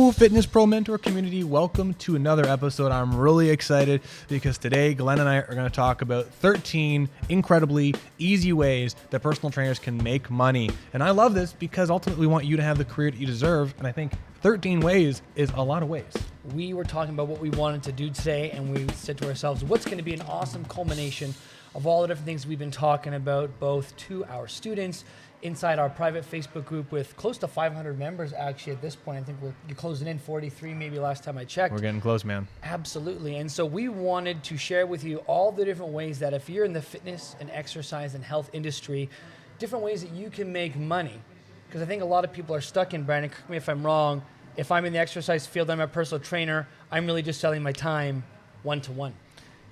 Hello, Fitness Pro Mentor community. Welcome to another episode. I'm really excited because today Glenn and I are going to talk about 13 incredibly easy ways that personal trainers can make money. And I love this because ultimately we want you to have the career that you deserve. And I think 13 ways is a lot of ways. We were talking about what we wanted to do today, and we said to ourselves, what's going to be an awesome culmination of all the different things we've been talking about, both to our students, inside our private Facebook group with close to 500 members actually at this point. I think you're closing in 43 maybe last time I checked. We're getting close, man. Absolutely. And so we wanted to share with you all the different ways that if you're in the fitness and exercise and health industry, different ways that you can make money. Because I think a lot of people are stuck in, Brandon, correct me if I'm wrong, if I'm in the exercise field, I'm a personal trainer, I'm really just selling my time one-to-one.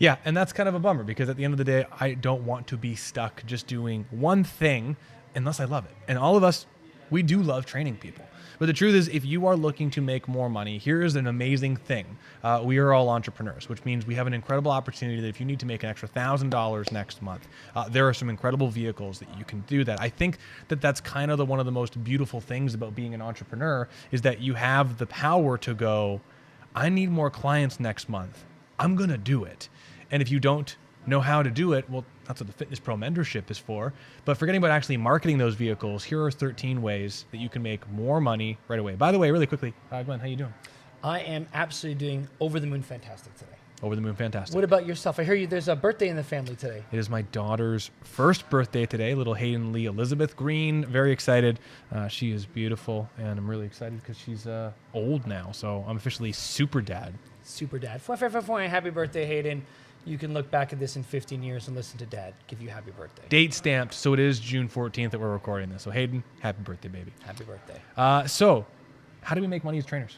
Yeah, and that's kind of a bummer because at the end of the day, I don't want to be stuck just doing one thing unless I love it. And all of us, we do love training people. But the truth is, if you are looking to make more money, here's an amazing thing. We are all entrepreneurs, which means we have an incredible opportunity that if you need to make an extra $1,000 next month, there are some incredible vehicles that you can do that. I think that that's kind of one of the most beautiful things about being an entrepreneur is that you have the power to go, I need more clients next month. I'm going to do it. And if you don't know how to do it, well, that's what the Fitness Pro mentorship is for. But forgetting about actually marketing those vehicles, here are 13 ways that you can make more money right away. By the way, really quickly, Glenn, how you doing? I am absolutely doing over the moon fantastic today. Over the moon fantastic. What about yourself? I hear there's a birthday in the family today. It is my daughter's first birthday today, little Hayden Lee Elizabeth Green. Very excited. She is beautiful, and I'm really excited because she's old now, so I'm officially super dad. Super dad. Happy birthday, Hayden. You can look back at this in 15 years and listen to Dad give you happy birthday. Date stamped, so it is June 14th that we're recording this. So Hayden, happy birthday, baby. Happy birthday. So how do we make money as trainers?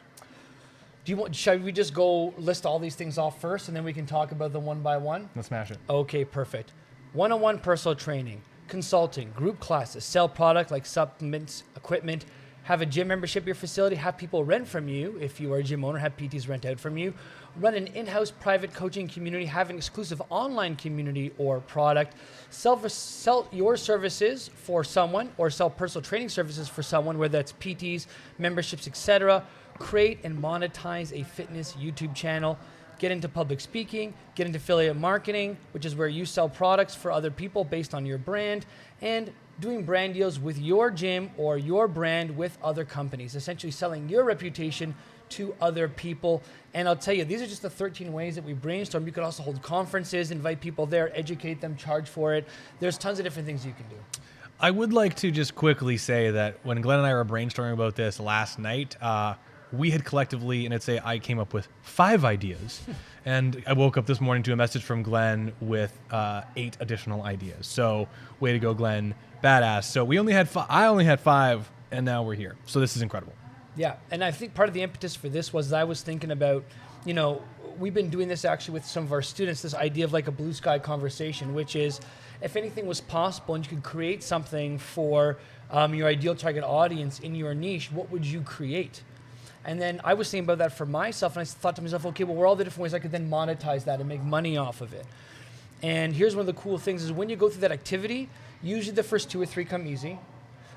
Shall we just go list all these things off first and then we can talk about them one by one? Let's smash it. Okay, perfect. One-on-one personal training, consulting, group classes, sell product like supplements, equipment, have a gym membership at your facility, have people rent from you if you are a gym owner, have PTs rent out from you, run an in-house private coaching community, have an exclusive online community or product, sell your services for someone or sell personal training services for someone, whether that's PTs, memberships, etc. Create and monetize a fitness YouTube channel, get into public speaking, get into affiliate marketing, which is where you sell products for other people based on your brand, and doing brand deals with your gym or your brand with other companies, essentially selling your reputation to other people. And I'll tell you, these are just the 13 ways that we brainstorm. You could also hold conferences, invite people there, educate them, charge for it. There's tons of different things you can do. I would like to just quickly say that when Glenn and I were brainstorming about this last night, we had collectively, and I'd say I came up with 5 ideas. And I woke up this morning to a message from Glenn with 8 additional ideas. So way to go, Glenn. Badass. So I only had 5, and now we're here. So this is incredible. Yeah, and I think part of the impetus for this was I was thinking about, we've been doing this actually with some of our students, this idea of like a blue sky conversation, which is if anything was possible and you could create something for your ideal target audience in your niche, what would you create? And then I was thinking about that for myself, and I thought to myself, okay, well, what are all the different ways I could then monetize that and make money off of it? And here's one of the cool things is when you go through that activity, usually the first 2 or 3 come easy.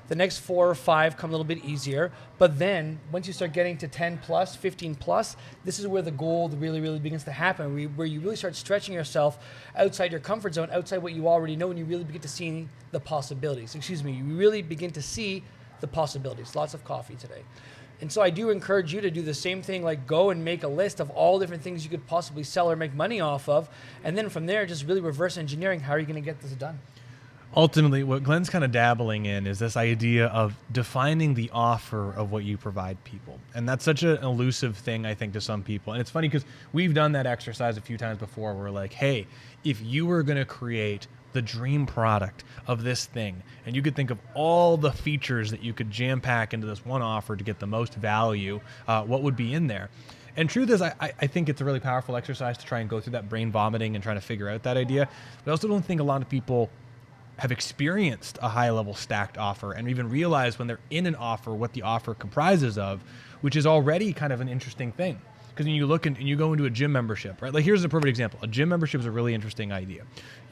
The next 4 or 5 come a little bit easier. But then once you start getting to 10 plus, 15 plus, this is where the gold really, really begins to happen, where you really start stretching yourself outside your comfort zone, outside what you already know, and you really begin to see the possibilities. You really begin to see the possibilities. Lots of coffee today. And so I do encourage you to do the same thing, like go and make a list of all different things you could possibly sell or make money off of. And then from there, just really reverse engineering, how are you going to get this done? Ultimately, what Glenn's kind of dabbling in is this idea of defining the offer of what you provide people. And that's such an elusive thing, I think, to some people. And it's funny because we've done that exercise a few times before. We're like, hey, if you were going to create the dream product of this thing, and you could think of all the features that you could jam pack into this one offer to get the most value, what would be in there? And truth is, I think it's a really powerful exercise to try and go through that brain vomiting and trying to figure out that idea. But I also don't think a lot of people have experienced a high-level stacked offer and even realize when they're in an offer what the offer comprises of, which is already kind of an interesting thing. Because when you look and you go into a gym membership, right? Like here's a perfect example. A gym membership is a really interesting idea.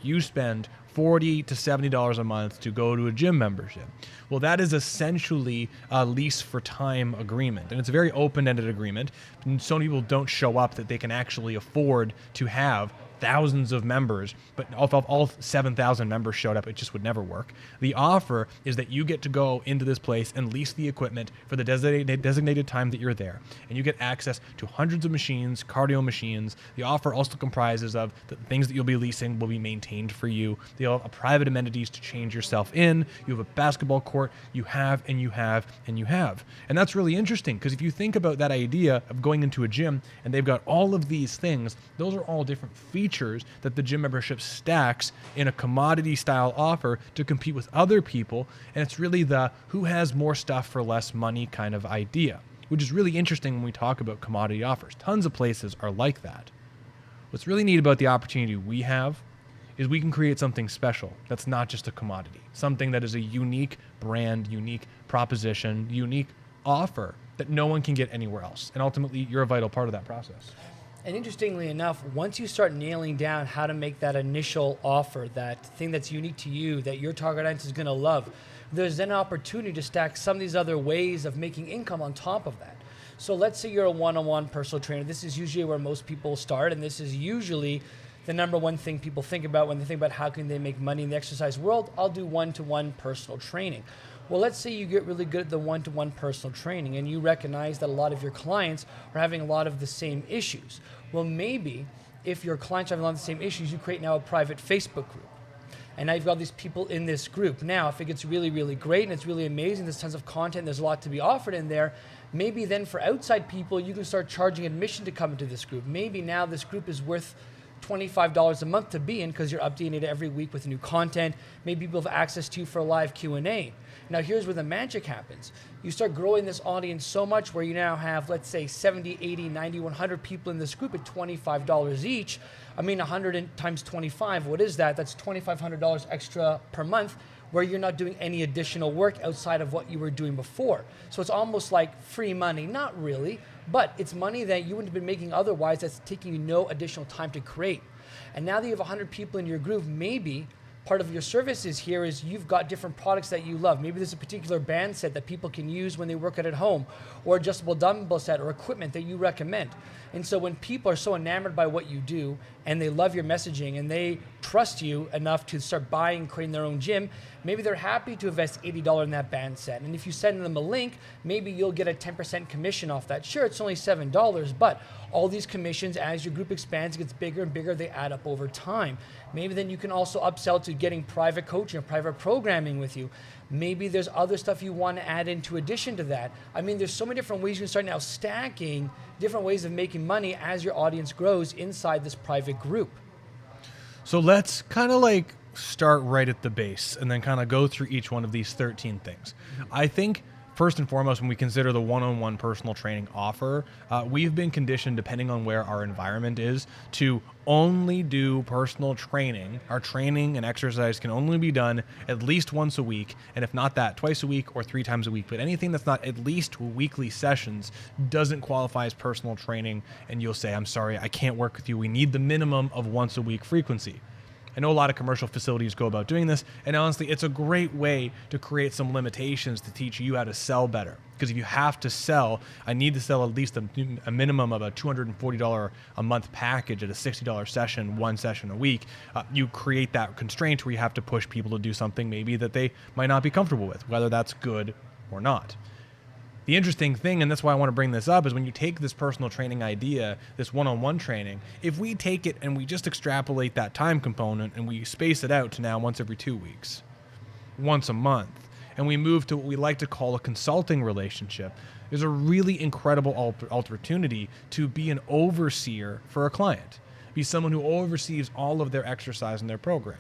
You spend $40 to $70 a month to go to a gym membership. Well, that is essentially a lease for time agreement. And it's a very open-ended agreement. And so many people don't show up that they can actually afford to have thousands of members, but if all 7,000 members showed up, it just would never work. The offer is that you get to go into this place and lease the equipment for the designated time that you're there, and you get access to hundreds of machines, cardio machines. The offer also comprises of the things that you'll be leasing will be maintained for you. You'll have private amenities to change yourself in. You have a basketball court. You have, and you have, and you have. And that's really interesting because if you think about that idea of going into a gym and they've got all of these things, those are all different features that the gym membership stacks in a commodity style offer to compete with other people. And it's really the who has more stuff for less money kind of idea, which is really interesting when we talk about commodity offers. Tons of places are like that. What's really neat about the opportunity we have is we can create something special that's not just a commodity, something that is a unique brand, unique proposition, unique offer that no one can get anywhere else. And ultimately, you're a vital part of that process. And interestingly enough, once you start nailing down how to make that initial offer, that thing that's unique to you, that your target audience is going to love, there's then an opportunity to stack some of these other ways of making income on top of that. So let's say you're a one-on-one personal trainer. This is usually where most people start, and this is usually the number one thing people think about when they think about how can they make money in the exercise world. I'll do one-to-one personal training. Well, let's say you get really good at the one-to-one personal training and you recognize that a lot of your clients are having a lot of the same issues. Well, maybe if your clients are having a lot of the same issues, you create now a private Facebook group. And now you've got these people in this group. Now, if it gets really, really great and it's really amazing, there's tons of content, there's a lot to be offered in there, maybe then for outside people, you can start charging admission to come into this group. Maybe now this group is worth $25 a month to be in because you're updating it every week with new content. Maybe people have access to you for a live Q&A. Now here's where the magic happens. You start growing this audience so much where you now have, let's say, 70, 80, 90, 100 people in this group at $25 each. I mean, 100 times 25, what is that? That's $2,500 extra per month where you're not doing any additional work outside of what you were doing before. So it's almost like free money. Not really, but it's money that you wouldn't have been making otherwise that's taking you no additional time to create. And now that you have 100 people in your group, maybe part of your services here is you've got different products that you love. Maybe there's a particular band set that people can use when they work out at home, or adjustable dumbbell set or equipment that you recommend. And so when people are so enamored by what you do and they love your messaging and they trust you enough to start buying and creating their own gym, maybe they're happy to invest $80 in that band set. And if you send them a link, maybe you'll get a 10% commission off that. Sure, it's only $7, but all these commissions, as your group expands, gets bigger and bigger, they add up over time. Maybe then you can also upsell to getting private coaching or private programming with you. Maybe there's other stuff you want to add into addition to that. I mean, there's so many different ways you can start now stacking different ways of making money as your audience grows inside this private group. So let's kind of like start right at the base and then kind of go through each one of these 13 things. I think first and foremost, when we consider the one-on-one personal training offer, we've been conditioned, depending on where our environment is, to only do personal training. Our training and exercise can only be done at least once a week, and if not that, twice a week or 3 times a week. But anything that's not at least weekly sessions doesn't qualify as personal training, and you'll say, I'm sorry, I can't work with you. We need the minimum of once a week frequency. I know a lot of commercial facilities go about doing this, and honestly, it's a great way to create some limitations to teach you how to sell better. Because if you have to sell, I need to sell at least a minimum of a $240 a month package at a $60 session, one session a week. You create that constraint where you have to push people to do something maybe that they might not be comfortable with, whether that's good or not. The interesting thing, and that's why I want to bring this up, is when you take this personal training idea, this one-on-one training, if we take it and we just extrapolate that time component and we space it out to now once every 2 weeks, once a month, and we move to what we like to call a consulting relationship, there's a really incredible opportunity to be an overseer for a client, be someone who oversees all of their exercise in their program.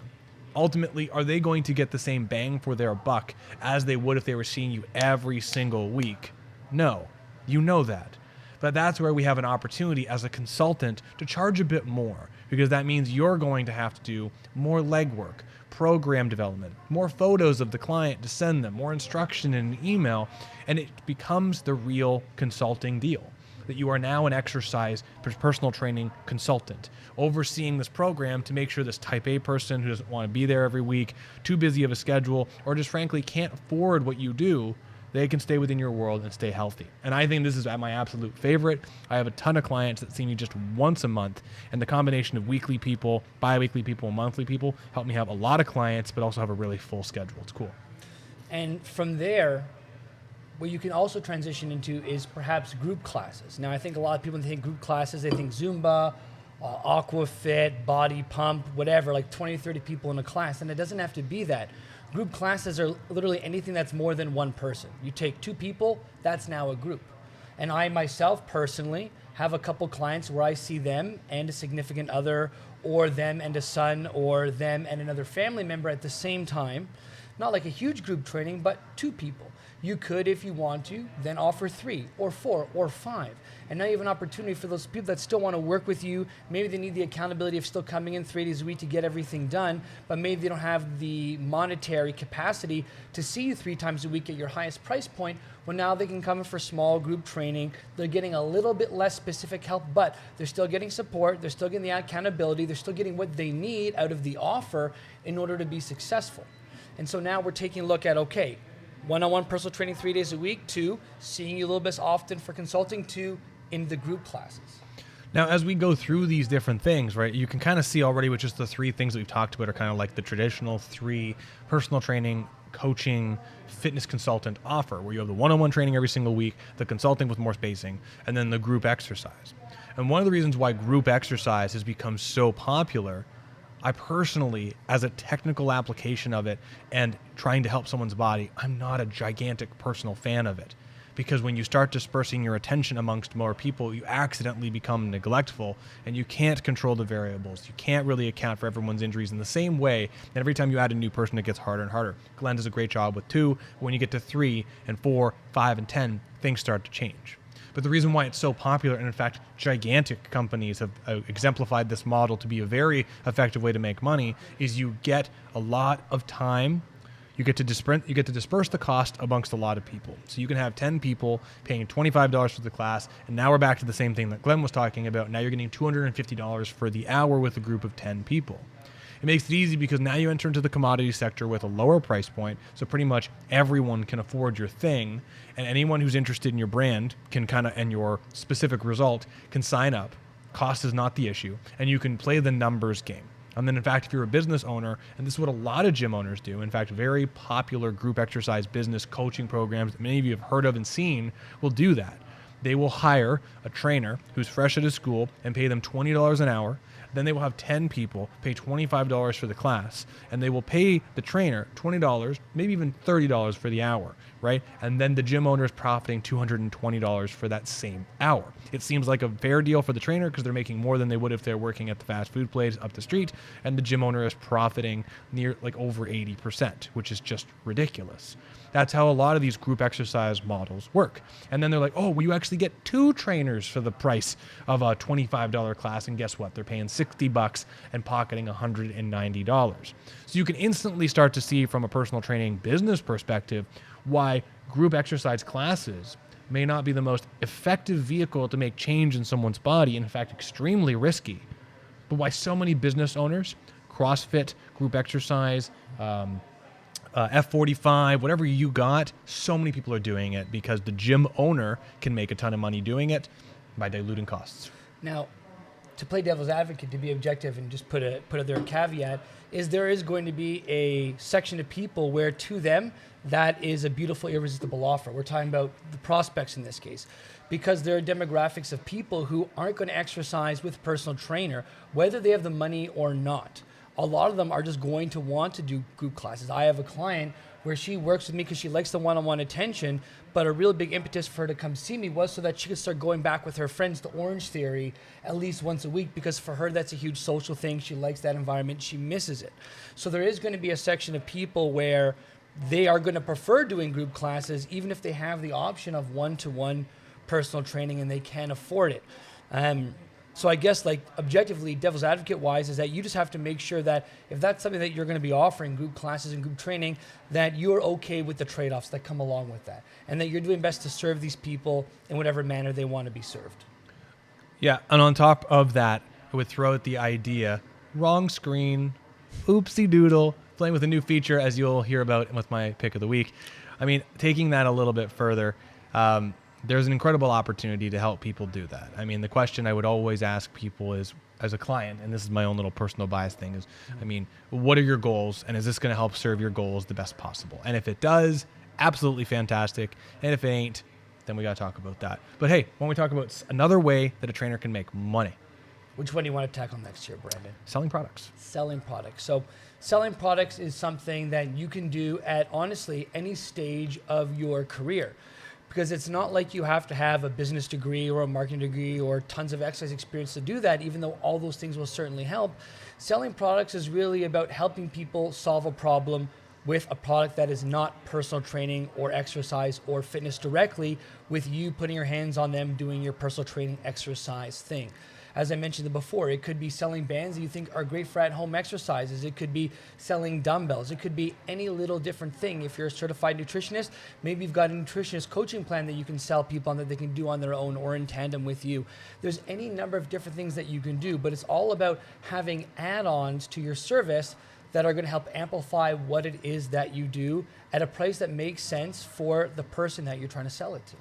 Ultimately, are they going to get the same bang for their buck as they would if they were seeing you every single week? No, you know that. But that's where we have an opportunity as a consultant to charge a bit more, because that means you're going to have to do more legwork, program development, more photos of the client to send them, more instruction in an email, and it becomes the real consulting deal. that you are now an exercise personal training consultant, overseeing this program to make sure this type A person who doesn't want to be there every week, too busy of a schedule, or just frankly can't afford what you do, they can stay within your world and stay healthy. And I think this is my absolute favorite. I have a ton of clients that see me just once a month, and the combination of weekly people, bi-weekly people, and monthly people help me have a lot of clients, but also have a really full schedule. It's cool. And from there, what you can also transition into is perhaps group classes. Now, I think a lot of people think group classes, they think Zumba, Aquafit, Body Pump, whatever, like 20, 30 people in a class, and it doesn't have to be that. Group classes are literally anything that's more than one person. You take 2 people, that's now a group. And I myself personally have a couple clients where I see them and a significant other, or them and a son, or them and another family member at the same time. Not like a huge group training, but 2 people. You could, if you want to, then offer 3 or 4 or 5. And now you have an opportunity for those people that still want to work with you. Maybe they need the accountability of still coming in 3 days a week to get everything done, but maybe they don't have the monetary capacity to see you 3 times a week at your highest price point. Well, now they can come in for small group training. They're getting a little bit less specific help, but they're still getting support. They're still getting the accountability. They're still getting what they need out of the offer in order to be successful. And so now we're taking a look at, okay, one-on-one personal training 3 days a week, 2, seeing you a little bit often for consulting, 2, in the group classes. Now, as we go through these different things, right, you can kind of see already with just the 3 things that we've talked about are kind of like the traditional 3 personal training, coaching, fitness consultant offer, where you have the one-on-one training every single week, the consulting with more spacing, and then the group exercise. And one of the reasons why group exercise has become so popular, I personally, as a technical application of it and trying to help someone's body, I'm not a gigantic personal fan of it. Because when you start dispersing your attention amongst more people, you accidentally become neglectful and you can't control the variables. You can't really account for everyone's injuries in the same way. And every time you add a new person, it gets harder and harder. Glenn does a great job with 2. When you get to 3 and 4, 5, and 10, things start to change. But the reason why it's so popular, and in fact, gigantic companies have exemplified this model to be a very effective way to make money, is you get a lot of time. You get to disperse the cost amongst a lot of people. So you can have 10 people paying $25 for the class, and now we're back to the same thing that Glenn was talking about. Now you're getting $250 for the hour with a group of 10 people. It makes it easy because now you enter into the commodity sector with a lower price point, so pretty much everyone can afford your thing, and anyone who's interested in your brand can and your specific result can sign up. Cost is not the issue, and you can play the numbers game. And then, in fact, if you're a business owner, and this is what a lot of gym owners do, in fact, very popular group exercise business coaching programs that many of you have heard of and seen will do that. They will hire a trainer who's fresh out of school and pay them $20 an hour. Then they will have 10 people pay $25 for the class, and they will pay the trainer $20, maybe even $30 for the hour, right? And then the gym owner is profiting $220 for that same hour. It seems like a fair deal for the trainer because they're making more than they would if they're working at the fast food place up the street, and the gym owner is profiting near over 80%, which is just ridiculous. That's how a lot of these group exercise models work. And then they're like, oh, well, you actually get 2 trainers for the price of a $25 class. And guess what? They're paying $60 and pocketing $190. So you can instantly start to see from a personal training business perspective why group exercise classes may not be the most effective vehicle to make change in someone's body, and in fact, extremely risky. But why so many business owners, CrossFit, group exercise, F45, whatever you got, so many people are doing it because the gym owner can make a ton of money doing it by diluting costs. Now, to play devil's advocate, to be objective and just put there a caveat, is there is going to be a section of people where to them that is a beautiful, irresistible offer. We're talking about the prospects in this case, because there are demographics of people who aren't going to exercise with a personal trainer, whether they have the money or not. A lot of them are just going to want to do group classes. I have a client where she works with me because she likes the one-on-one attention, but a real big impetus for her to come see me was so that she could start going back with her friends to Orange Theory at least once a week, because for her that's a huge social thing. She likes that environment. She misses it. So there is going to be a section of people where they are going to prefer doing group classes even if they have the option of one-to-one personal training and they can afford it. So I guess like objectively, devil's advocate wise, is that you just have to make sure that if that's something that you're going to be offering, group classes and group training, that you're okay with the trade-offs that come along with that, and that you're doing best to serve these people in whatever manner they want to be served. Yeah, and on top of that, I would throw out the idea, wrong screen, oopsie doodle, playing with a new feature, as you'll hear about with my pick of the week. I mean, taking that a little bit further, there's an incredible opportunity to help people do that. I mean, the question I would always ask people is, as a client, and this is my own little personal bias thing, is, I mean, what are your goals, and is this going to help serve your goals the best possible? And if it does, absolutely fantastic. And if it ain't, then we got to talk about that. But hey, when we talk about another way that a trainer can make money, Which one do you want to tackle next year, Brandon? selling products. Selling products. So selling products is something that you can do at honestly any stage of your career, because it's not like you have to have a business degree or a marketing degree or tons of exercise experience to do that, even though all those things will certainly help. Selling products is really about helping people solve a problem with a product that is not personal training or exercise or fitness directly, with you putting your hands on them doing your personal training exercise thing. As I mentioned before, it could be selling bands that you think are great for at-home exercises. It could be selling dumbbells. It could be any little different thing. If you're a certified nutritionist, maybe you've got a nutritionist coaching plan that you can sell people on that they can do on their own or in tandem with you. There's any number of different things that you can do, but it's all about having add-ons to your service that are going to help amplify what it is that you do at a price that makes sense for the person that you're trying to sell it to.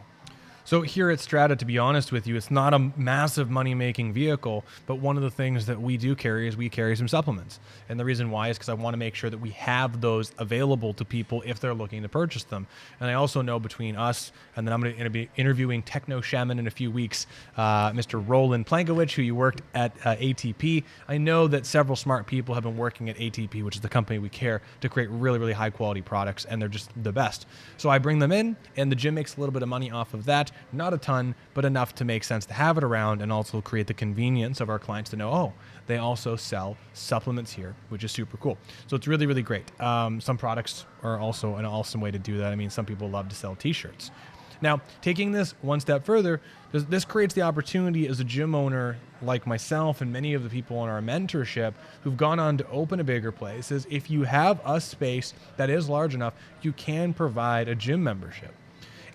So here at Strata, to be honest with you, it's not a massive money-making vehicle, but one of the things that we do carry is we carry some supplements. And the reason why is because I want to make sure that we have those available to people if they're looking to purchase them. And I also know between us, and then I'm going to be interviewing Techno Shaman in a few weeks, Mr. Roland Plankowicz, who you worked at ATP. I know that several smart people have been working at ATP, which is the company we care, to create really, really high-quality products, and they're just the best. So I bring them in, and the gym makes a little bit of money off of that. Not a ton, but enough to make sense to have it around, and also create the convenience of our clients to know, oh, they also sell supplements here, which is super cool. So it's really, really great. Some products are also an awesome way to do that. I mean, some people love to sell t-shirts. Now, taking this one step further, this creates the opportunity as a gym owner like myself and many of the people in our mentorship who've gone on to open a bigger place, is if you have a space that is large enough, you can provide a gym membership.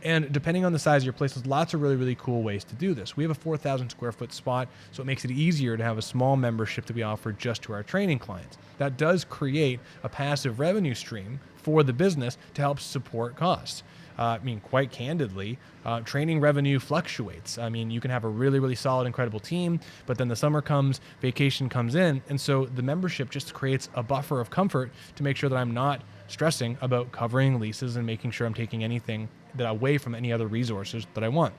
And depending on the size of your place, there's lots of really, really cool ways to do this. We have a 4,000 square foot spot, so it makes it easier to have a small membership to be offered just to our training clients. That does create a passive revenue stream for the business to help support costs. I mean, quite candidly, training revenue fluctuates. I mean, you can have a really, really solid, incredible team, but then the summer comes, vacation comes in, and so the membership just creates a buffer of comfort to make sure that I'm not stressing about covering leases and making sure I'm taking anything that away from any other resources that I want,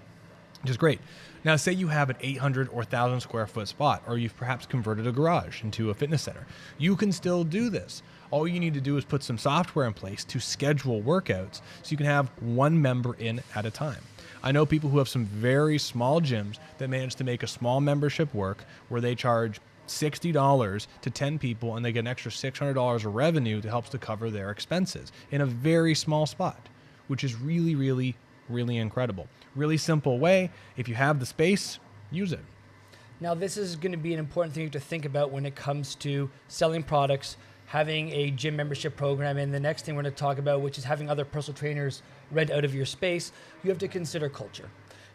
which is great. Now, say you have an 800 or 1,000 square foot spot, or you've perhaps converted a garage into a fitness center. You can still do this. All you need to do is put some software in place to schedule workouts so you can have one member in at a time. I know people who have some very small gyms that manage to make a small membership work where they charge $60 to 10 people and they get an extra $600 of revenue that helps to cover their expenses in a very small spot, which is really, really, really incredible. Really simple way. If you have the space, use it. Now, this is going to be an important thing to think about when it comes to selling products, having a gym membership program, and the next thing we're going to talk about, which is having other personal trainers rent out of your space. You have to consider culture.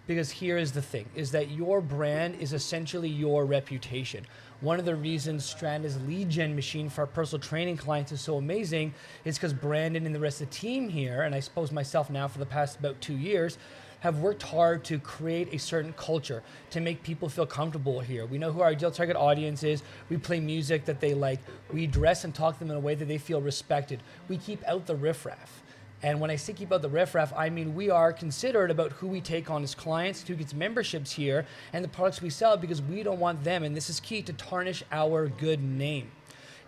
Because here is the thing, is that your brand is essentially your reputation. One of the reasons Strata's lead gen machine for our personal training clients is so amazing is because Brandon and the rest of the team here, and I suppose myself now for the past about 2 years, have worked hard to create a certain culture to make people feel comfortable here. We know who our ideal target audience is. We play music that they like. We dress and talk to them in a way that they feel respected. We keep out the riffraff. And when I say keep out the riffraff, I mean we are considerate about who we take on as clients, who gets memberships here, and the products we sell, because we don't want them, and this is key, to tarnish our good name.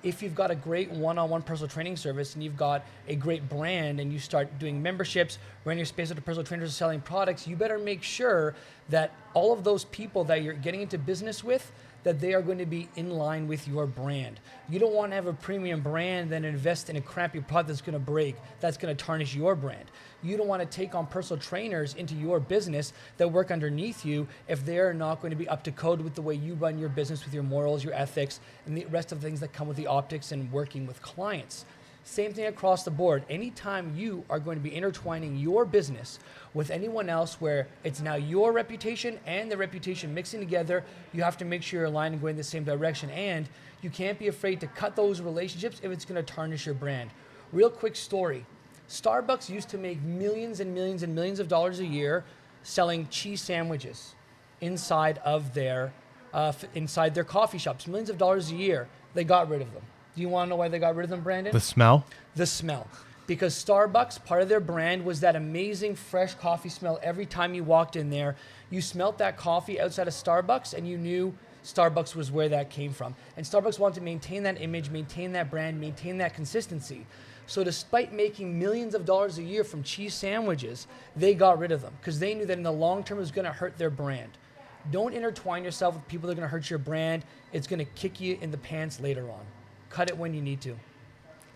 If you've got a great one-on-one personal training service and you've got a great brand and you start doing memberships, running your space with the personal trainers selling products, you better make sure that all of those people that you're getting into business with, that they are going to be in line with your brand. You don't want to have a premium brand then invest in a crappy product that's going to break, that's going to tarnish your brand. You don't want to take on personal trainers into your business that work underneath you if they're not going to be up to code with the way you run your business, with your morals, your ethics, and the rest of the things that come with the optics and working with clients. Same thing across the board. Anytime you are going to be intertwining your business with anyone else where it's now your reputation and the reputation mixing together, you have to make sure you're aligned and going in the same direction. And you can't be afraid to cut those relationships if it's going to tarnish your brand. Real quick story. Starbucks used to make millions and millions and millions of dollars a year selling cheese sandwiches inside of their coffee shops. Millions of dollars a year. They got rid of them. Do you want to know why they got rid of them, Brandon? The smell? The smell. Because Starbucks, part of their brand was that amazing fresh coffee smell. Every time you walked in there, you smelt that coffee outside of Starbucks and you knew Starbucks was where that came from. And Starbucks wanted to maintain that image, maintain that brand, maintain that consistency. So despite making millions of dollars a year from cheese sandwiches, they got rid of them because they knew that in the long term it was going to hurt their brand. Don't intertwine yourself with people that are going to hurt your brand. It's going to kick you in the pants later on. Cut it when you need to.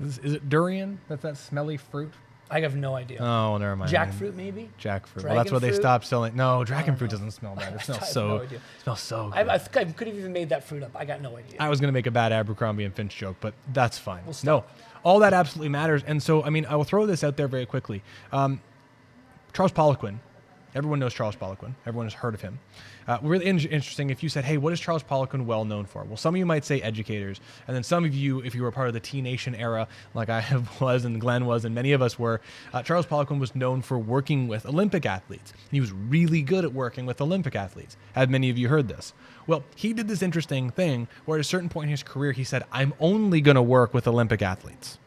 Is it durian? That's that smelly fruit? I have no idea. Oh, never mind. Jackfruit, maybe? Jackfruit. Well, that's what they fruit? stopped selling. No, dragon fruit doesn't smell bad. It smells so. No idea. Smells so good. I think I could have even made that fruit up. I got no idea. I was gonna make a bad Abercrombie and Finch joke, but that's fine. We'll No, stop. all that absolutely matters. And so, I mean, I will throw this out there very quickly. Charles Poliquin. Everyone knows Charles Poliquin. Everyone has heard of him. Really interesting. If you said, hey, what is Charles Poliquin well known for? Well, some of you might say educators. And then some of you, if you were part of the T-Nation era, like I was and Glenn was and many of us were, Charles Poliquin was known for working with Olympic athletes. And he was really good at working with Olympic athletes. Have many of you heard this? Well, he did this interesting thing where at a certain point in his career, he said, I'm only going to work with Olympic athletes.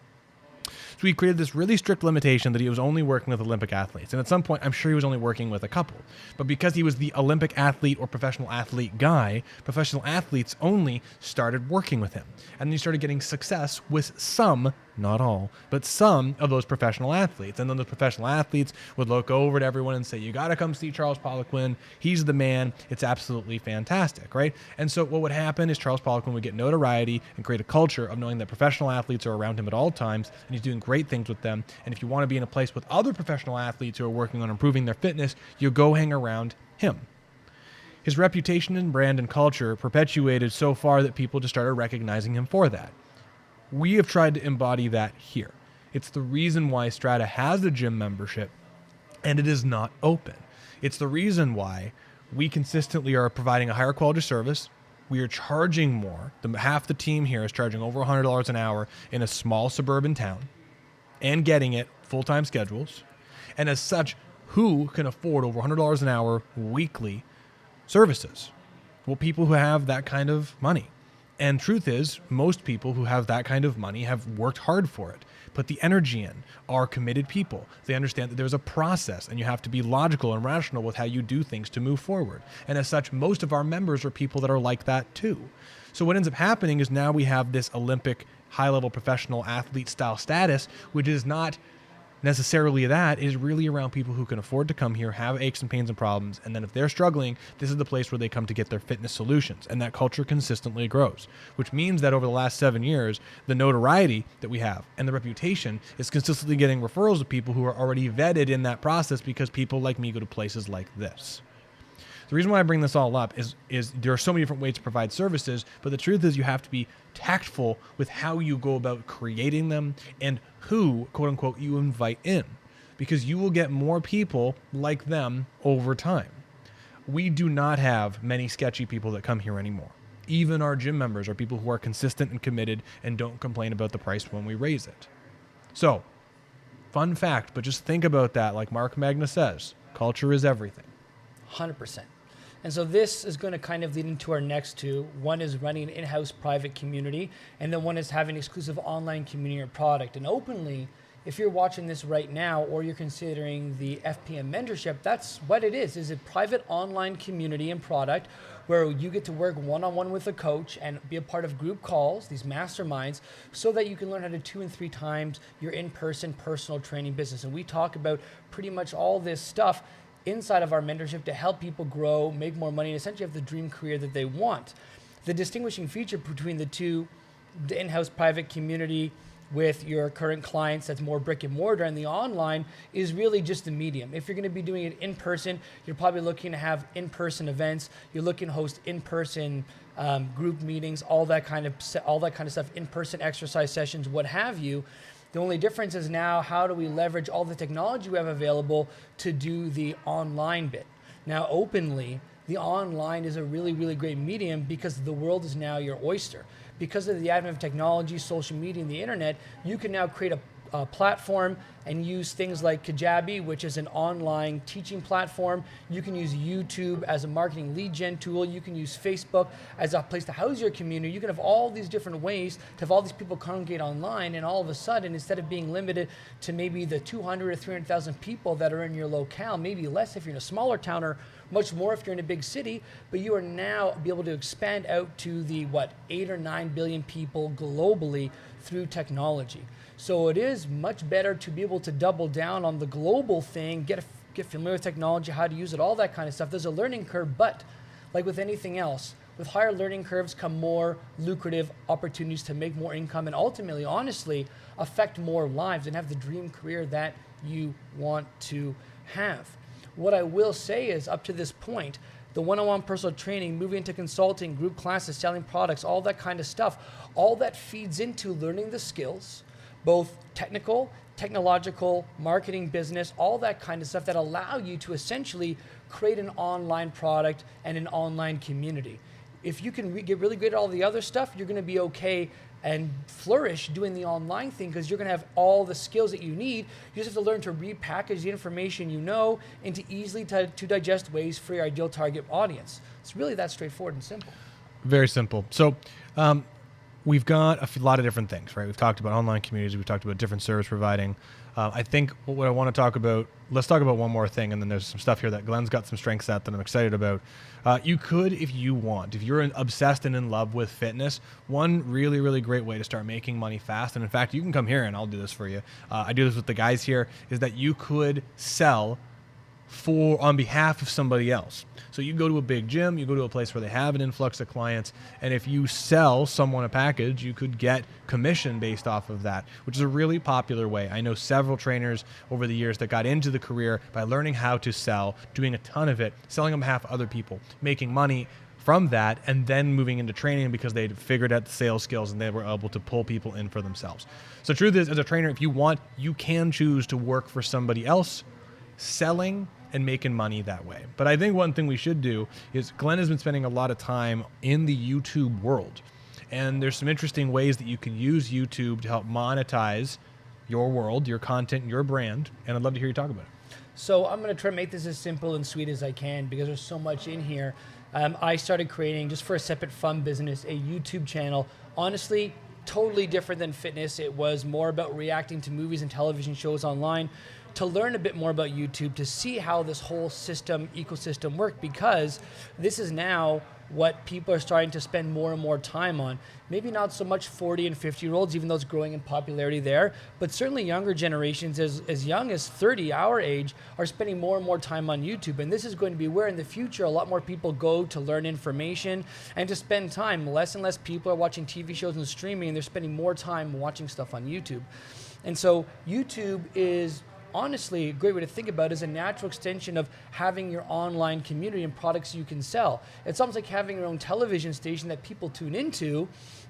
So he created this really strict limitation that he was only working with Olympic athletes. And at some point, I'm sure he was only working with a couple. But because he was the Olympic athlete or professional athlete guy, professional athletes only started working with him. And then he started getting success with some, not all, but some of those professional athletes. And then the professional athletes would look over at everyone and say, you got to come see Charles Poliquin. He's the man. It's absolutely fantastic, right? And so what would happen is Charles Poliquin would get notoriety and create a culture of knowing that professional athletes are around him at all times, and he's doing great things with them. And if you want to be in a place with other professional athletes who are working on improving their fitness, you go hang around him. His reputation and brand and culture perpetuated so far that people just started recognizing him for that. We have tried to embody that here. It's the reason why Strata has a gym membership and it is not open. It's the reason why we consistently are providing a higher quality service. We are charging more. Half the team here is charging over $100 an hour in a small suburban town and getting it full-time schedules. And as such, who can afford over $100 an hour weekly services? Well, people who have that kind of money. And truth is, most people who have that kind of money have worked hard for it, put the energy in, are committed people. They understand that there's a process and you have to be logical and rational with how you do things to move forward. And as such, most of our members are people that are like that too. So what ends up happening is now we have this Olympic high-level professional athlete style status, which is not necessarily that. It is really around people who can afford to come here, have aches and pains and problems, and then if they're struggling, this is the place where they come to get their fitness solutions, and that culture consistently grows, which means that over the last 7 years, the notoriety that we have and the reputation is consistently getting referrals of people who are already vetted in that process because people like me go to places like this. The reason why I bring this all up is there are so many different ways to provide services, but the truth is you have to be tactful with how you go about creating them and who, quote unquote, you invite in, because you will get more people like them over time. We do not have many sketchy people that come here anymore. Even our gym members are people who are consistent and committed and don't complain about the price when we raise it. So, fun fact, but just think about that like Mark Magna says, culture is everything. 100%. And so this is going to kind of lead into our next two. One is running an in-house private community, and then one is having exclusive online community or product. And openly, if you're watching this right now or you're considering the FPM mentorship, that's what it is a private online community and product where you get to work one-on-one with a coach and be a part of group calls, these masterminds, so that you can learn how to 2 and 3 times your in-person personal training business. And we talk about pretty much all this stuff inside of our mentorship to help people grow, make more money, and essentially have the dream career that they want. The distinguishing feature between the two, the in-house private community with your current clients that's more brick and mortar, and the online is really just the medium. If you're going to be doing it in person, you're probably looking to have in-person events. You're looking to host in-person group meetings, all that kind of stuff, in-person exercise sessions, what have you. The only difference is now, how do we leverage all the technology we have available to do the online bit? Now, openly, the online is a really, really great medium because the world is now your oyster. Because of the advent of technology, social media, and the internet, you can now create a platform and use things like Kajabi, which is an online teaching platform. You can use YouTube as a marketing lead gen tool. You can use Facebook as a place to house your community. You can have all these different ways to have all these people congregate online, and all of a sudden, instead of being limited to maybe the 200 or 300,000 people that are in your locale, maybe less if you're in a smaller town, or much more if you're in a big city, but you are now be able to expand out to the 8 or 9 billion people globally through technology. So it is much better to be able to double down on the global thing, get familiar with technology, how to use it, all that kind of stuff. There's a learning curve, but like with anything else, with higher learning curves come more lucrative opportunities to make more income, and ultimately, honestly, affect more lives and have the dream career that you want to have. What I will say is, up to this point, the one-on-one personal training, moving into consulting, group classes, selling products, all that kind of stuff, all that feeds into learning the skills, both technical, technological, marketing, business, all that kind of stuff that allow you to essentially create an online product and an online community. If you can get really good at all the other stuff, you're going to be okay and flourish doing the online thing, because you're going to have all the skills that you need. You just have to learn to repackage the information you know into easily to digest ways for your ideal target audience. It's really that straightforward and simple. Very simple. So we've got a lot of different things, right? We've talked about online communities. We've talked about different service providing. I think what I want to talk about, let's talk about one more thing, and then there's some stuff here that Glenn's got some strengths at that I'm excited about. You could, if you want, if you're obsessed and in love with fitness, one really, really great way to start making money fast, and in fact, you can come here and I'll do this for you. I do this with the guys here, is that you could sell on behalf of somebody else. So you go to a big gym, you go to a place where they have an influx of clients, and if you sell someone a package, you could get commission based off of that, which is a really popular way. I know several trainers over the years that got into the career by learning how to sell, doing a ton of it, selling on behalf of other people, making money from that, and then moving into training because they'd figured out the sales skills and they were able to pull people in for themselves. So truth is, as a trainer, if you want, you can choose to work for somebody else, selling and making money that way. But I think one thing we should do is, Glenn has been spending a lot of time in the YouTube world, and there's some interesting ways that you can use YouTube to help monetize your world, your content, your brand, and I'd love to hear you talk about it. So I'm going to try to make this as simple and sweet as I can, because there's so much in here. I started creating, just for a separate fun business, a YouTube channel. Honestly, totally different than fitness. It was more about reacting to movies and television shows online, to learn a bit more about YouTube, to see how this whole ecosystem worked, because this is now what people are starting to spend more and more time on. Maybe not so much 40 and 50-year-olds, even though it's growing in popularity there, but certainly younger generations, as young as 30, our age, are spending more and more time on YouTube. And this is going to be where in the future a lot more people go to learn information and to spend time. Less and less people are watching TV shows and streaming, and they're spending more time watching stuff on YouTube. And so YouTube is honestly a great way to think about it, is a natural extension of having your online community and products you can sell. It's almost like having your own television station that people tune into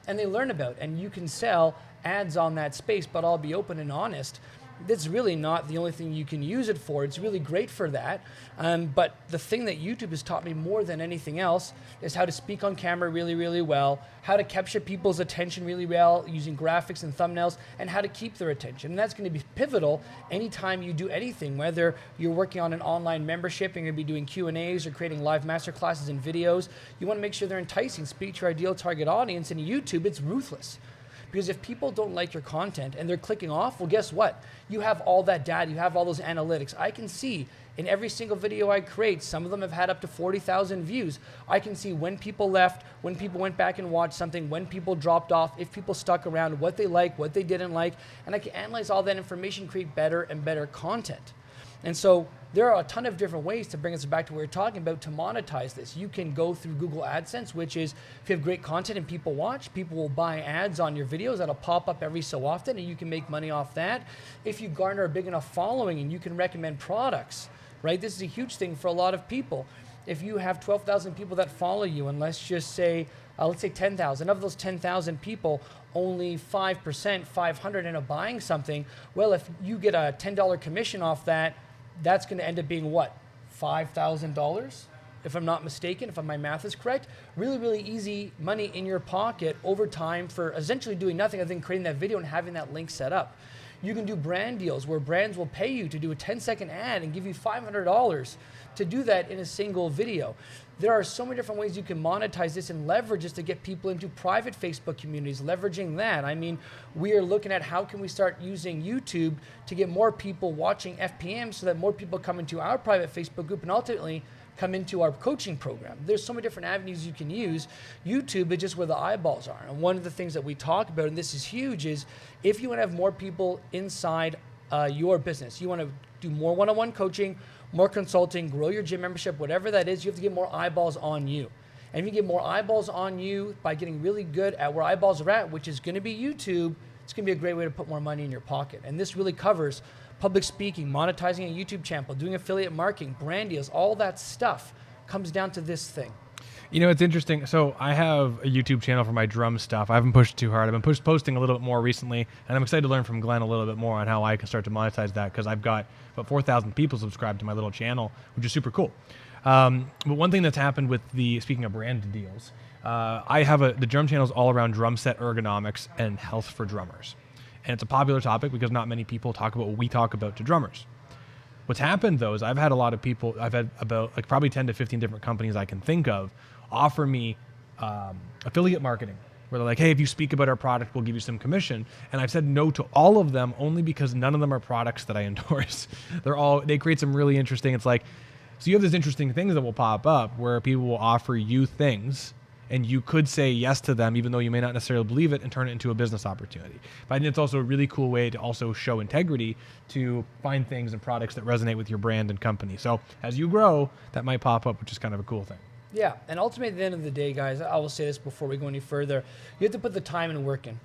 and they learn about, and you can sell ads on that space. But I'll be open and honest, that's really not the only thing you can use it for. It's really great for that. But the thing that YouTube has taught me more than anything else is how to speak on camera really, really well, how to capture people's attention really well using graphics and thumbnails, and how to keep their attention. And that's going to be pivotal anytime you do anything, whether you're working on an online membership and you're going to be doing Q&As or creating live masterclasses and videos. You want to make sure they're enticing, speak to your ideal target audience. And YouTube, it's ruthless. Because if people don't like your content and they're clicking off, well, guess what? You have all that data, you have all those analytics. I can see in every single video I create, some of them have had up to 40,000 views. I can see when people left, when people went back and watched something, when people dropped off, if people stuck around, what they like, what they didn't like, and I can analyze all that information, create better and better content. And so there are a ton of different ways, to bring us back to what we're talking about, to monetize this. You can go through Google AdSense, which is, if you have great content and people watch, people will buy ads on your videos that'll pop up every so often, and you can make money off that. If you garner a big enough following and you can recommend products, right? This is a huge thing for a lot of people. If you have 12,000 people that follow you, and let's say 10,000, of those 10,000 people, only 5%, 500 end up buying something. Well, if you get a $10 commission off that, that's going to end up being what? $5,000, if I'm not mistaken, if my math is correct. Really, really easy money in your pocket over time for essentially doing nothing other than creating that video and having that link set up. You can do brand deals where brands will pay you to do a 10-second ad and give you $500 to do that in a single video. There are so many different ways you can monetize this and leverage this to get people into private Facebook communities, leveraging that. I mean, we are looking at how can we start using YouTube to get more people watching FPM so that more people come into our private Facebook group and ultimately come into our coaching program. There's so many different avenues you can use. YouTube is just where the eyeballs are. And one of the things that we talk about, and this is huge, is if you want to have more people inside your business, you want to do more one-on-one coaching, more consulting, grow your gym membership, whatever that is, you have to get more eyeballs on you. And if you get more eyeballs on you by getting really good at where eyeballs are at, which is going to be YouTube, it's going to be a great way to put more money in your pocket. And this really covers public speaking, monetizing a YouTube channel, doing affiliate marketing, brand deals, all that stuff comes down to this thing. You know, it's interesting. So I have a YouTube channel for my drum stuff. I haven't pushed too hard. I've been posting a little bit more recently, and I'm excited to learn from Glenn a little bit more on how I can start to monetize that, because I've got about 4,000 people subscribed to my little channel, which is super cool. But one thing that's happened with speaking of brand deals, I have the drum channel is all around drum set ergonomics and health for drummers. And it's a popular topic because not many people talk about what we talk about to drummers. What's happened though is I've had a lot of people, I've had about like probably 10 to 15 different companies I can think of offer me affiliate marketing, where they're like, hey, if you speak about our product, we'll give you some commission. And I've said no to all of them only because none of them are products that I endorse. They create some really interesting, it's like, so you have these interesting things that will pop up where people will offer you things and you could say yes to them, even though you may not necessarily believe it, and turn it into a business opportunity. But I think it's also a really cool way to also show integrity, to find things and products that resonate with your brand and company. So as you grow, that might pop up, which is kind of a cool thing. Yeah, and ultimately at the end of the day, guys, I will say this before we go any further, you have to put the time and work in.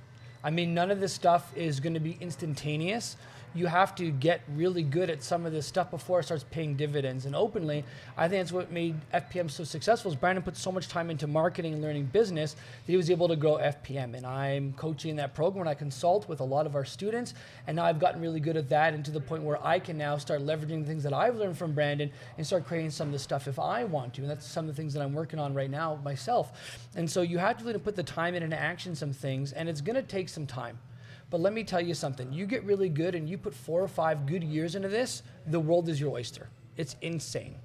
I mean, none of this stuff is going to be instantaneous. You have to get really good at some of this stuff before it starts paying dividends. And openly, I think that's what made FPM so successful, is Brandon put so much time into marketing and learning business that he was able to grow FPM. And I'm coaching that program, and I consult with a lot of our students. And now I've gotten really good at that, and to the point where I can now start leveraging the things that I've learned from Brandon and start creating some of the stuff if I want to. And that's some of the things that I'm working on right now myself. And so you have to really put the time in and action some things, and it's going to take some time. But let me tell you something. You get really good and you put 4 or 5 good years into this, the world is your oyster. It's insane.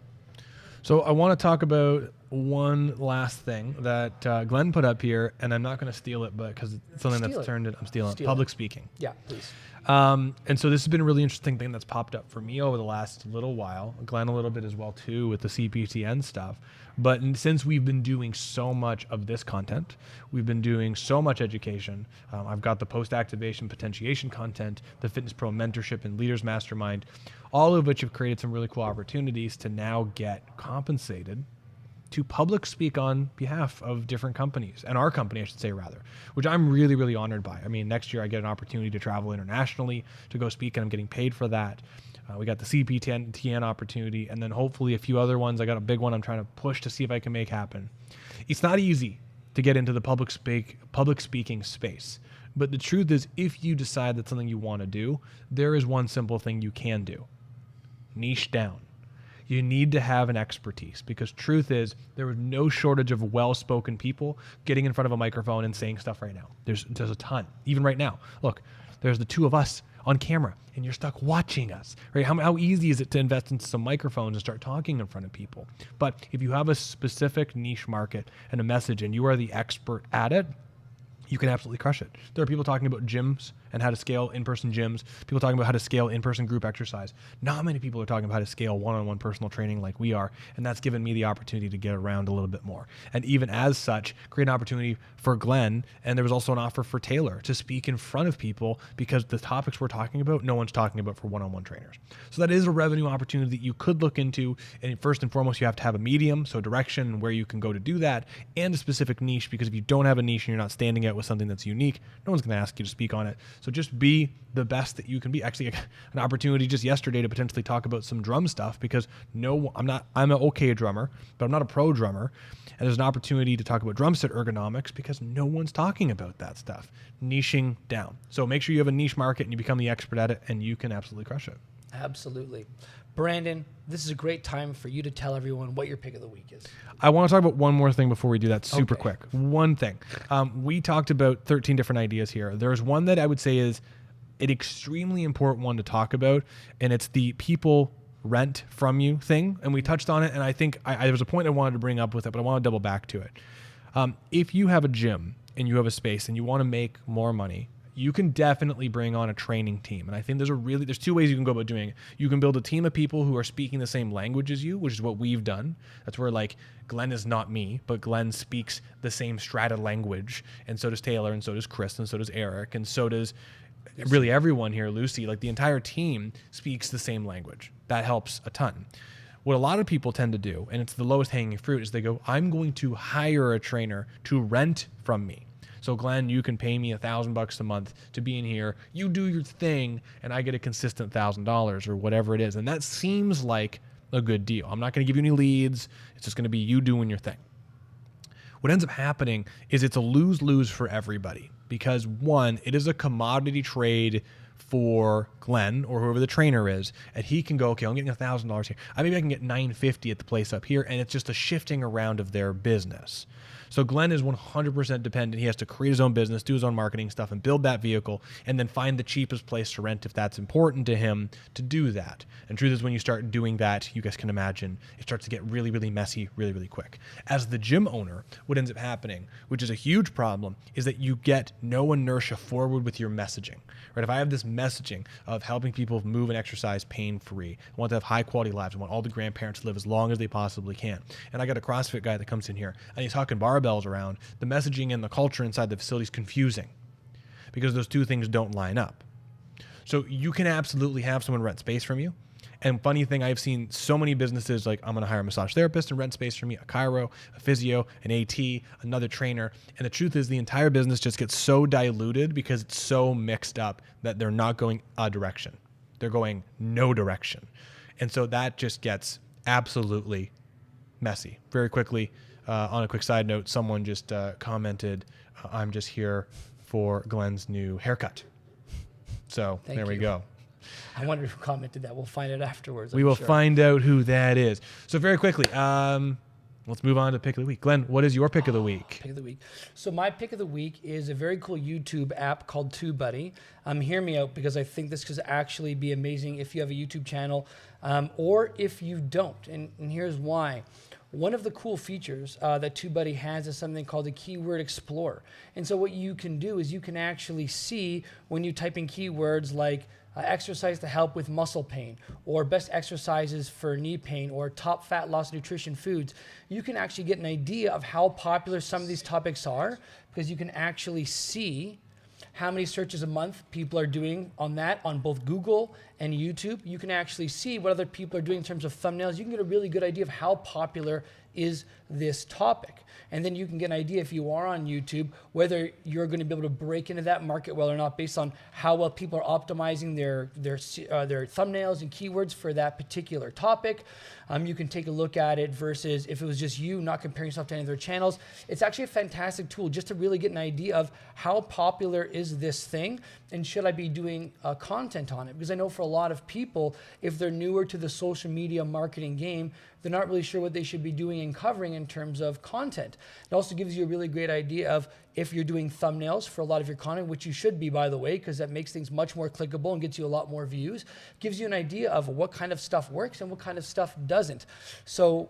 So I want to talk about one last thing that Glenn put up here, and I'm not going to steal it, but because it's something that's turned it, I'm stealing it. Public speaking. Yeah, please. And so this has been a really interesting thing that's popped up for me over the last little while. Glenn a little bit as well too with the CPTN stuff. But since we've been doing so much of this content, we've been doing so much education. I've got the post-activation potentiation content, the Fitness Pro mentorship and Leaders Mastermind, all of which have created some really cool opportunities to now get compensated to public speak on behalf of different companies, and our company, I should say, rather, which I'm really, really honored by. I mean, next year I get an opportunity to travel internationally to go speak, and I'm getting paid for that. We got the CPTN opportunity, and then hopefully a few other ones. I got a big one I'm trying to push to see if I can make happen. It's not easy to get into the public speaking space, but the truth is, if you decide that's something you want to do, there is one simple thing you can do. Niche down. You need to have an expertise, because truth is there is no shortage of well-spoken people getting in front of a microphone and saying stuff right now. There's a ton, even right now. Look, there's the two of us on camera and you're stuck watching us, right? How easy is it to invest in some microphones and start talking in front of people? But if you have a specific niche market and a message and you are the expert at it, you can absolutely crush it. There are people talking about gyms and how to scale in-person gyms. People talking about how to scale in-person group exercise. Not many people are talking about how to scale one-on-one personal training like we are, and that's given me the opportunity to get around a little bit more. And even as such, create an opportunity for Glenn, and there was also an offer for Taylor to speak in front of people because the topics we're talking about, no one's talking about for one-on-one trainers. So that is a revenue opportunity that you could look into. And first and foremost, you have to have a medium, so direction and where you can go to do that, and a specific niche, because if you don't have a niche and you're not standing out with something that's unique, no one's going to ask you to speak on it. So just be the best that you can be. Actually, an opportunity just yesterday to potentially talk about some drum stuff, because I'm an okay drummer, but I'm not a pro drummer. And there's an opportunity to talk about drum set ergonomics because no one's talking about that stuff. Niching down. So make sure you have a niche market and you become the expert at it, and you can absolutely crush it. Absolutely. Brandon, this is a great time for you to tell everyone what your pick of the week is. I want to talk about one more thing before we do that super Okay. quick. One thing. We talked about 13 different ideas here. There's one that I would say is an extremely important one to talk about, and it's the people rent from you thing. And we touched on it, and I think there was a point I wanted to bring up with it, but I want to double back to it. If you have a gym and you have a space and you want to make more money, you can definitely bring on a training team. And I think there's two ways you can go about doing it. You can build a team of people who are speaking the same language as you, which is what we've done. That's where, like, Glenn is not me, but Glenn speaks the same strata language, and so does Taylor, and so does Chris, and so does Eric, and so does really everyone here, Lucy. Like, the entire team speaks the same language. That helps a ton. What a lot of people tend to do, and it's the lowest hanging fruit, is they go, I'm going to hire a trainer to rent from me. So Glenn, you can pay me $1,000 a month to be in here. You do your thing, and I get a consistent $1,000 or whatever it is. And that seems like a good deal. I'm not going to give you any leads. It's just going to be you doing your thing. What ends up happening is it's a lose-lose for everybody, because one, it is a commodity trade for Glenn or whoever the trainer is, and he can go, okay, I'm getting $1,000 here. Maybe I can get $950 at the place up here, and it's just a shifting around of their business. So Glenn is 100% dependent. He has to create his own business, do his own marketing stuff, and build that vehicle, and then find the cheapest place to rent if that's important to him to do that. And truth is, when you start doing that, you guys can imagine, it starts to get really, really messy really, really quick. As the gym owner, what ends up happening, which is a huge problem, is that you get no inertia forward with your messaging. Right? If I have this messaging of helping people move and exercise pain-free, I want to have high-quality lives, I want all the grandparents to live as long as they possibly can, and I got a CrossFit guy that comes in here, and he's talking barbells around, the messaging and the culture inside the facility is confusing because those two things don't line up. So you can absolutely have someone rent space from you. And funny thing, I've seen so many businesses like, I'm going to hire a massage therapist and rent space from me, a chiro, a physio, an AT, another trainer. And the truth is the entire business just gets so diluted because it's so mixed up that they're not going a direction. They're going no direction. And so that just gets absolutely messy. Very quickly, on a quick side note, someone just commented, I'm just here for Glenn's new haircut. So there we go. I wonder who commented that. We'll find out afterwards. We will find out who that is. So very quickly, let's move on to pick of the week. Glenn, what is your pick of the week? Pick of the week. So my pick of the week is a very cool YouTube app called TubeBuddy. Hear me out, because I think this could actually be amazing if you have a YouTube channel, or if you don't. And here's why. One of the cool features that TubeBuddy has is something called the Keyword Explorer. And so what you can do is you can actually see when you type in keywords like exercise to help with muscle pain, or best exercises for knee pain, or top fat loss nutrition foods, you can actually get an idea of how popular some of these topics are, because you can actually see how many searches a month people are doing on that on both Google and YouTube. You can actually see what other people are doing in terms of thumbnails. You can get a really good idea of how popular is this topic. And then you can get an idea, if you are on YouTube, whether you're going to be able to break into that market well or not, based on how well people are optimizing their thumbnails and keywords for that particular topic. You can take a look at it versus if it was just you, not comparing yourself to any of their channels. It's actually a fantastic tool just to really get an idea of how popular is this thing, and should I be doing content on it? Because I know for a lot of people, if they're newer to the social media marketing game, they're not really sure what they should be doing and covering in terms of content. It also gives you a really great idea of if you're doing thumbnails for a lot of your content, which you should be, by the way, because that makes things much more clickable and gets you a lot more views. Gives you an idea of what kind of stuff works and what kind of stuff doesn't. So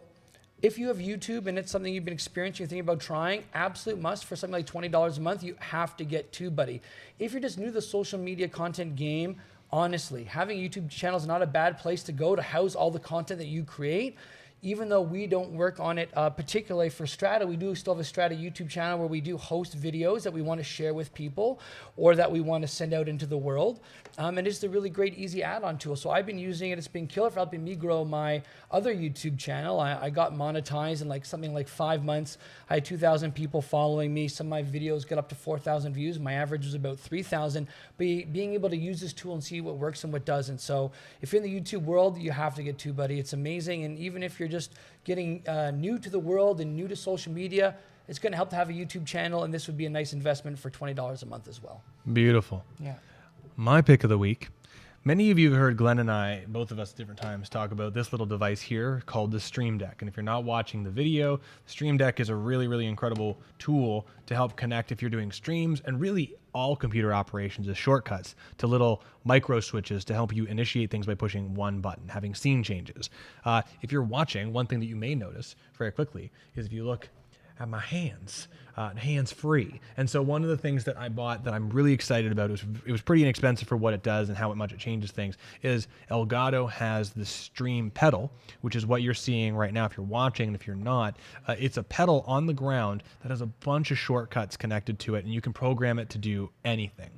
If you have YouTube and it's something you've been experiencing, you're thinking about trying, absolute must for something like $20 a month, you have to get TubeBuddy. If you're just new to the social media content game, honestly, having a YouTube channel is not a bad place to go to house all the content that you create. Even though we don't work on it particularly for Strata, we do still have a Strata YouTube channel where we do host videos that we want to share with people or that we want to send out into the world. And it's a really great, easy add-on tool. So I've been using it. It's been killer for helping me grow my other YouTube channel. I got monetized in like something like 5 months. I had 2,000 people following me. Some of my videos got up to 4,000 views. My average was about 3,000. But being able to use this tool and see what works and what doesn't. So if you're in the YouTube world, you have to get TubeBuddy. It's amazing. And even if you're just getting new to the world and new to social media, it's going to help to have a YouTube channel, and this would be a nice investment for $20 a month as well. Beautiful. Yeah. My pick of the week. Many of you have heard Glenn and I, both of us at different times, talk about this little device here called the Stream Deck. And if you're not watching the video, the Stream Deck is a really, really incredible tool to help connect if you're doing streams and really all computer operations as shortcuts to little micro switches to help you initiate things by pushing one button, having scene changes. If you're watching, one thing that you may notice very quickly is if you look at my hands, hands-free. And so one of the things that I bought that I'm really excited about, it was pretty inexpensive for what it does and how much it changes things, is Elgato has the Stream pedal, which is what you're seeing right now if you're watching. And if you're not, it's a pedal on the ground that has a bunch of shortcuts connected to it, and you can program it to do anything.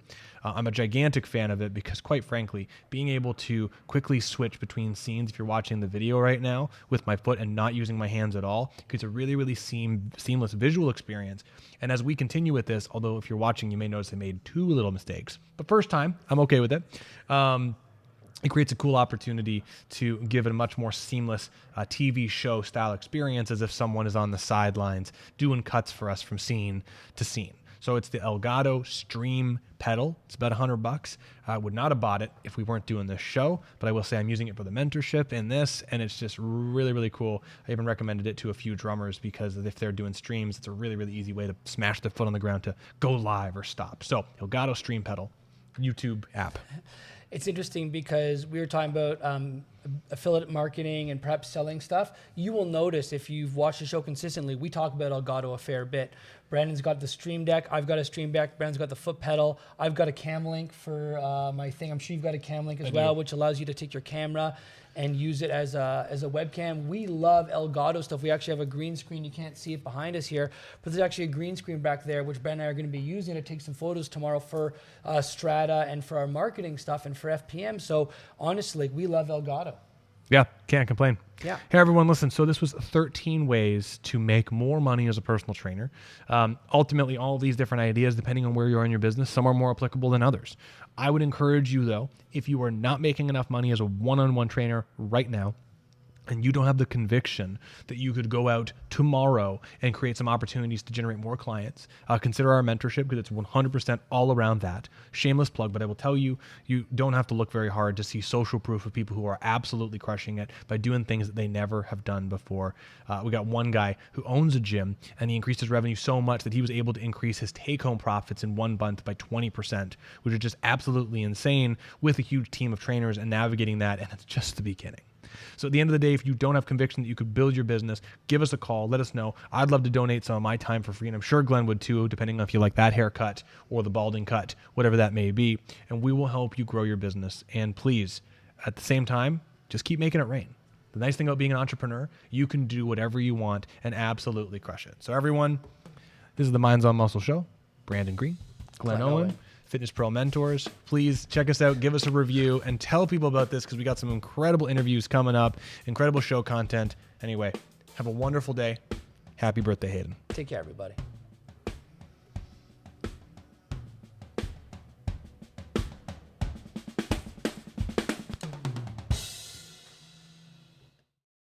I'm a gigantic fan of it because, quite frankly, being able to quickly switch between scenes, if you're watching the video right now, with my foot and not using my hands at all, creates a really, really seamless visual experience. And as we continue with this, although if you're watching, you may notice I made 2 little mistakes, but first time, I'm okay with it. It creates a cool opportunity to give it a much more seamless TV show style experience, as if someone is on the sidelines doing cuts for us from scene to scene. So it's the Elgato Stream pedal. It's about $100. I would not have bought it if we weren't doing this show, but I will say I'm using it for the mentorship in this, and it's just really, really cool. I even recommended it to a few drummers because if they're doing streams, it's a really, really easy way to smash their foot on the ground to go live or stop. So Elgato Stream pedal, YouTube app. It's interesting because we were talking about affiliate marketing and perhaps selling stuff. You will notice if you've watched the show consistently, we talk about Elgato a fair bit. Brandon's got the Stream Deck. I've got a Stream Deck. Brandon's got the foot pedal. I've got a cam link for my thing. I'm sure you've got a cam link as well, which allows you to take your camera and use it as a webcam. We love Elgato stuff. We actually have a green screen. You can't see it behind us here, but there's actually a green screen back there, which Brandon and I are going to be using to take some photos tomorrow for Strata and for our marketing stuff and for FPM. So honestly, we love Elgato. Yeah, can't complain. Yeah. Hey, everyone, listen. So this was 13 ways to make more money as a personal trainer. Ultimately, all these different ideas, depending on where you are in your business, some are more applicable than others. I would encourage you, though, if you are not making enough money as a one-on-one trainer right now, and you don't have the conviction that you could go out tomorrow and create some opportunities to generate more clients, consider our mentorship, because it's 100% all around that. Shameless plug, but I will tell you, you don't have to look very hard to see social proof of people who are absolutely crushing it by doing things that they never have done before. We got one guy who owns a gym, and he increased his revenue so much that he was able to increase his take-home profits in 1 month by 20%, which is just absolutely insane, with a huge team of trainers and navigating that, and it's just the beginning. So at the end of the day, if you don't have conviction that you could build your business, give us a call. Let us know. I'd love to donate some of my time for free, and I'm sure Glenn would too, depending on if you like that haircut or the balding cut, whatever that may be. And we will help you grow your business. And please, at the same time, just keep making it rain. The nice thing about being an entrepreneur, you can do whatever you want and absolutely crush it. So everyone, this is the Minds on Muscle show. Brandon Green, Glenn Owen. Fitness Pro Mentors. Please check us out, give us a review, and tell people about this because we got some incredible interviews coming up, incredible show content. Anyway, have a wonderful day. Happy birthday, Hayden. Take care, everybody.